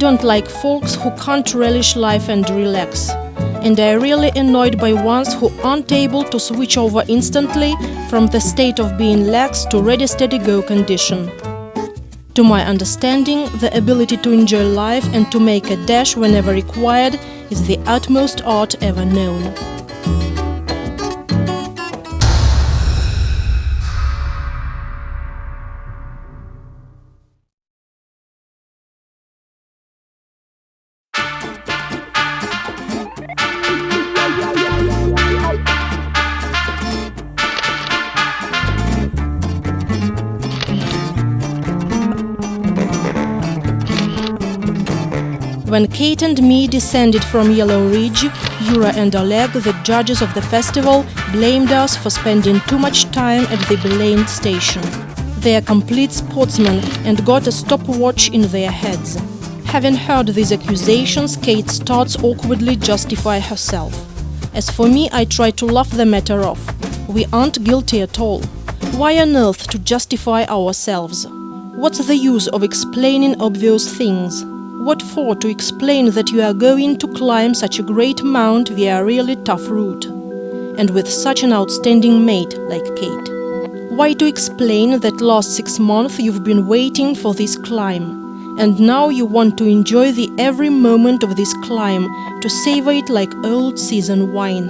don't like folks who can't relish life and relax. And I'm really annoyed by ones who aren't able to switch over instantly from the state of being lax to ready, steady, go condition. To my understanding, the ability to enjoy life and to make a dash whenever required is the utmost art ever known. When Kate and me descended from Yellow Ridge, Yura and Oleg, the judges of the festival, blamed us for spending too much time at the Belamed station. They are complete sportsmen and got a stopwatch in their heads. Having heard these accusations, Kate starts awkwardly justify herself. As for me, I try to laugh the matter off. We aren't guilty at all. Why on earth to justify ourselves? What's the use of explaining obvious things? What for to explain that you are going to climb such a great mount via a really tough route? And with such an outstanding mate like Kate. Why to explain that last 6 months you've been waiting for this climb, and now you want to enjoy the every moment of this climb, to savor it like old season wine.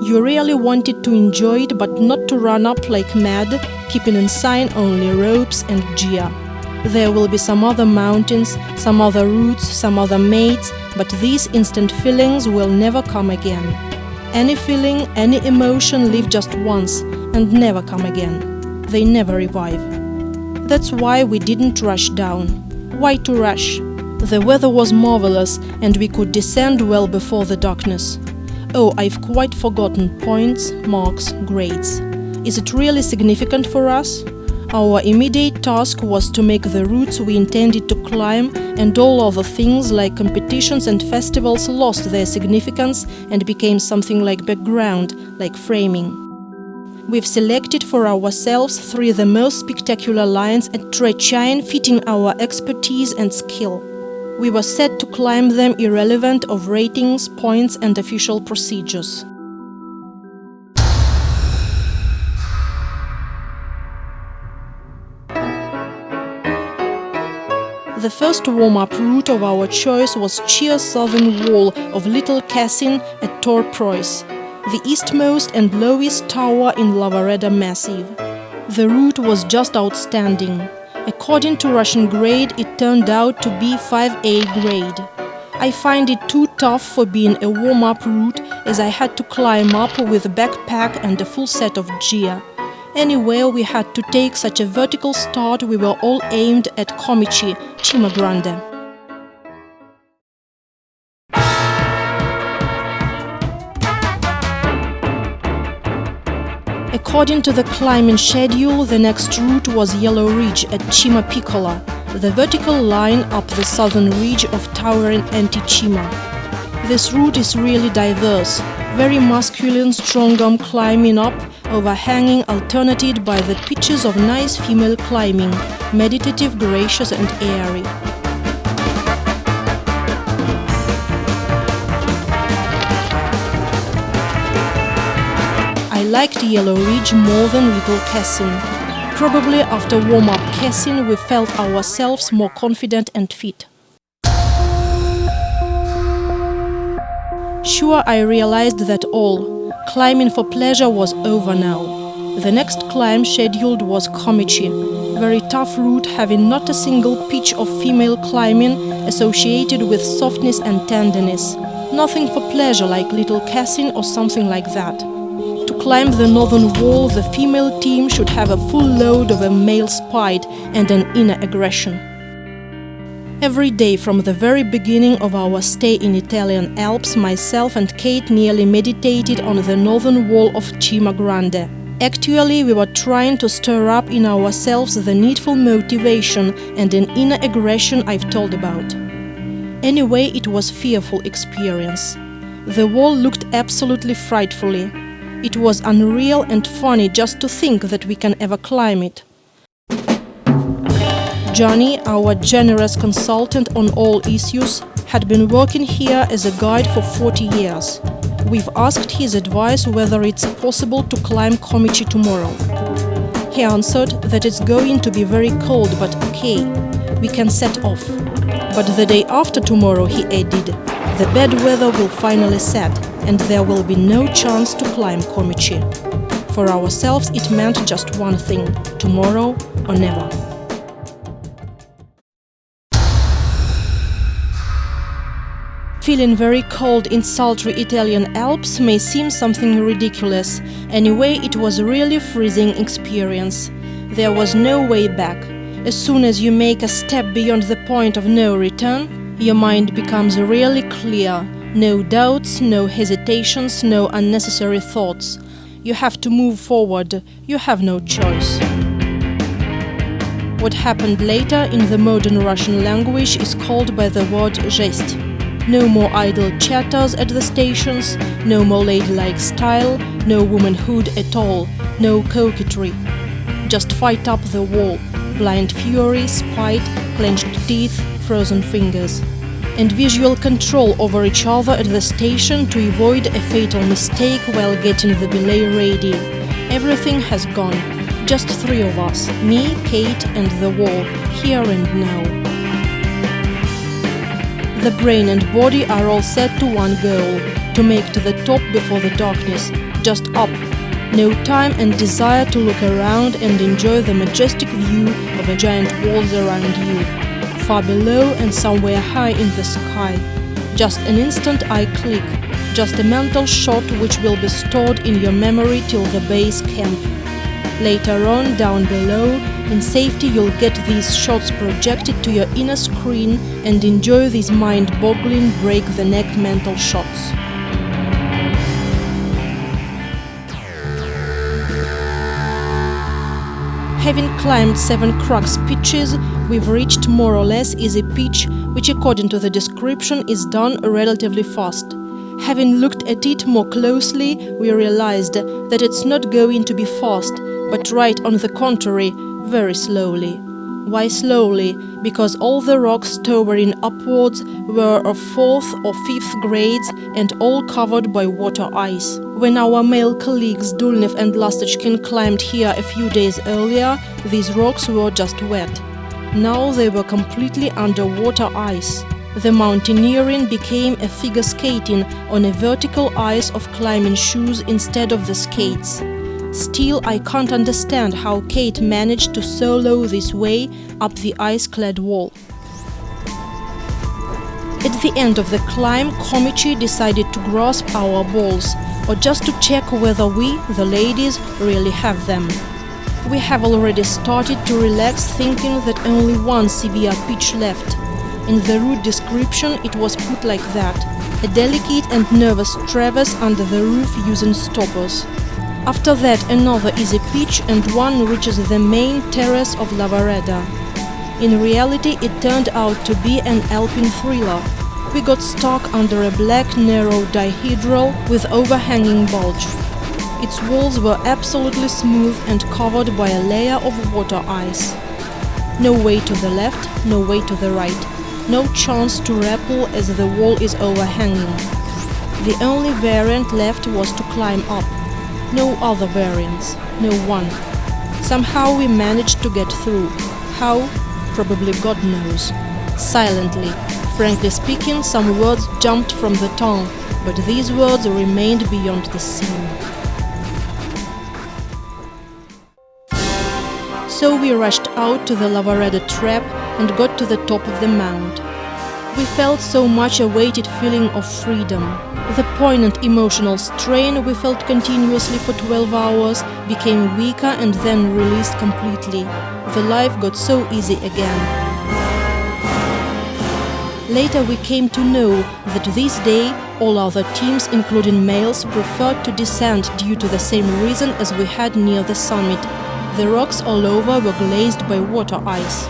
You really wanted to enjoy it, but not to run up like mad, keeping in sign only ropes and gear. There will be some other mountains, some other routes, some other mates, but these instant feelings will never come again. Any feeling, any emotion live just once and never come again. They never revive. That's why we didn't rush down. Why to rush? The weather was marvelous and we could descend well before the darkness. Oh, I've quite forgotten points, marks, grades. Is it really significant for us? Our immediate task was to make the routes we intended to climb, and all other things like competitions and festivals lost their significance and became something like background, like framing. We've selected for ourselves 3 of the most spectacular lines at Trechyne fitting our expertise and skill. We were set to climb them irrelevant of ratings, points and official procedures. The first warm-up route of our choice was sheer southern wall of Little Cassin at Tor Preuss, the eastmost and lowest tower in Lavareda Massive. The route was just outstanding. According to Russian grade, it turned out to be 5A grade. I find it too tough for being a warm-up route, as I had to climb up with a backpack and a full set of gear. Anyway, we had to take such a vertical start, we were all aimed at Comici, Cima Grande. According to the climbing schedule, the next route was Yellow Ridge at Cima Piccola, the vertical line up the southern ridge of towering Anti-Cima. This route is really diverse, very masculine, strong arm climbing up, overhanging, alternated by the pitches of nice female climbing, meditative, gracious and airy. I liked Yellow Ridge more than Little Cassin. Probably after warm-up Cassin we felt ourselves more confident and fit. Sure, I realized that all climbing for pleasure was over now. The next climb scheduled was Comici, very tough route having not a single pitch of female climbing associated with softness and tenderness. Nothing for pleasure like Little Cassin or something like that. To climb the northern wall, the female team should have a full load of a male spite and an inner aggression. Every day from the very beginning of our stay in Italian Alps, myself and Kate nearly meditated on the northern wall of Cima Grande. Actually, we were trying to stir up in ourselves the needful motivation and an inner aggression I've told about. Anyway, it was a fearful experience. The wall looked absolutely frightfully. It was unreal and funny just to think that we can ever climb it. Johnny, our generous consultant on all issues, had been working here as a guide for 40 years. We've asked his advice whether it's possible to climb Komichi tomorrow. He answered that it's going to be very cold, but okay, we can set off. But the day after tomorrow, he added, the bad weather will finally set, and there will be no chance to climb Komichi. For ourselves, it meant just one thing: tomorrow or never. Feeling very cold in sultry Italian Alps may seem something ridiculous. Anyway, it was a really freezing experience. There was no way back. As soon as you make a step beyond the point of no return, your mind becomes really clear. No doubts, no hesitations, no unnecessary thoughts. You have to move forward. You have no choice. What happened later in the modern Russian language is called by the word «жесть». No more idle chatters at the stations, no more ladylike style, no womanhood at all, no coquetry. Just fight up the wall, blind fury, spite, clenched teeth, frozen fingers. And visual control over each other at the station to avoid a fatal mistake while getting the belay ready. Everything has gone. Just three of us, me, Kate and the wall, here and now. The brain and body are all set to one goal: to make to the top before the darkness, just up. No time and desire to look around and enjoy the majestic view of a giant walls around you, far below and somewhere high in the sky. Just an instant eye click, just a mental shot which will be stored in your memory till the base camp. Later on, down below, in safety you'll get these shots projected to your inner screen and enjoy these mind-boggling, break-the-neck mental shots. Having climbed 7 crux pitches, we've reached more or less easy pitch, which according to the description is done relatively fast. Having looked at it more closely, we realized that it's not going to be fast, but right on the contrary, very slowly. Why slowly? Because all the rocks towering upwards were of 4th or 5th grades and all covered by water ice. When our male colleagues Dulnev and Lastочkin climbed here a few days earlier, these rocks were just wet. Now they were completely under water ice. The mountaineering became a figure skating on a vertical ice of climbing shoes instead of the skates. Still, I can't understand how Kate managed to solo this way up the ice-clad wall. At the end of the climb, Komichi decided to grasp our balls, or just to check whether we, the ladies, really have them. We have already started to relax, thinking that only one severe pitch left. In the route description it was put like that: a delicate and nervous traverse under the roof using stoppers. After that another easy pitch and one reaches the main terrace of Lavareda. In reality it turned out to be an alpine thriller. We got stuck under a black narrow dihedral with overhanging bulge. Its walls were absolutely smooth and covered by a layer of water ice. No way to the left, no way to the right. No chance to rappel as the wall is overhanging. The only variant left was to climb up. No other variants, no one. Somehow we managed to get through. How? Probably God knows. Silently. Frankly speaking, some words jumped from the tongue, but these words remained beyond the scene. So we rushed out to the Lavareda trap and got to the top of the mount. We felt so much awaited feeling of freedom. The poignant emotional strain we felt continuously for 12 hours became weaker and then released completely. The life got so easy again. Later we came to know that this day all other teams, including males, preferred to descend due to the same reason as we had near the summit. The rocks all over were glazed by water ice.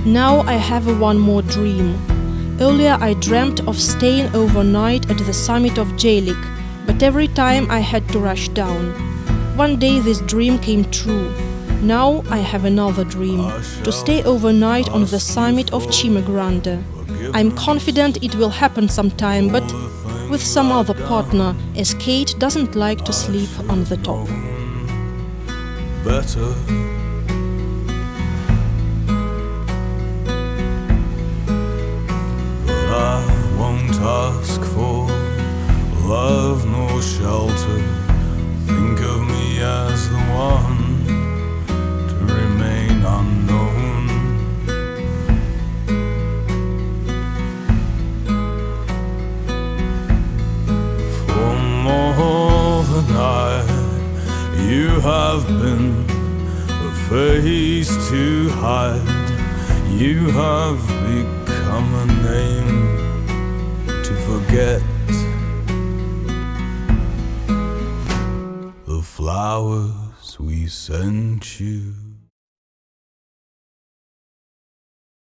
Now I have one more dream. Earlier I dreamt of staying overnight at the summit of Jelik, but every time I had to rush down. One day this dream came true. Now I have another dream, to stay overnight on the summit of Cime Grande. I'm confident it will happen sometime, but with some other partner, as Kate doesn't like to sleep on the top. Better. But I won't ask for love nor shelter. Think of me as the one to remain unknown. For more than you have been a face to hide. You have become a name to forget. The flowers we sent you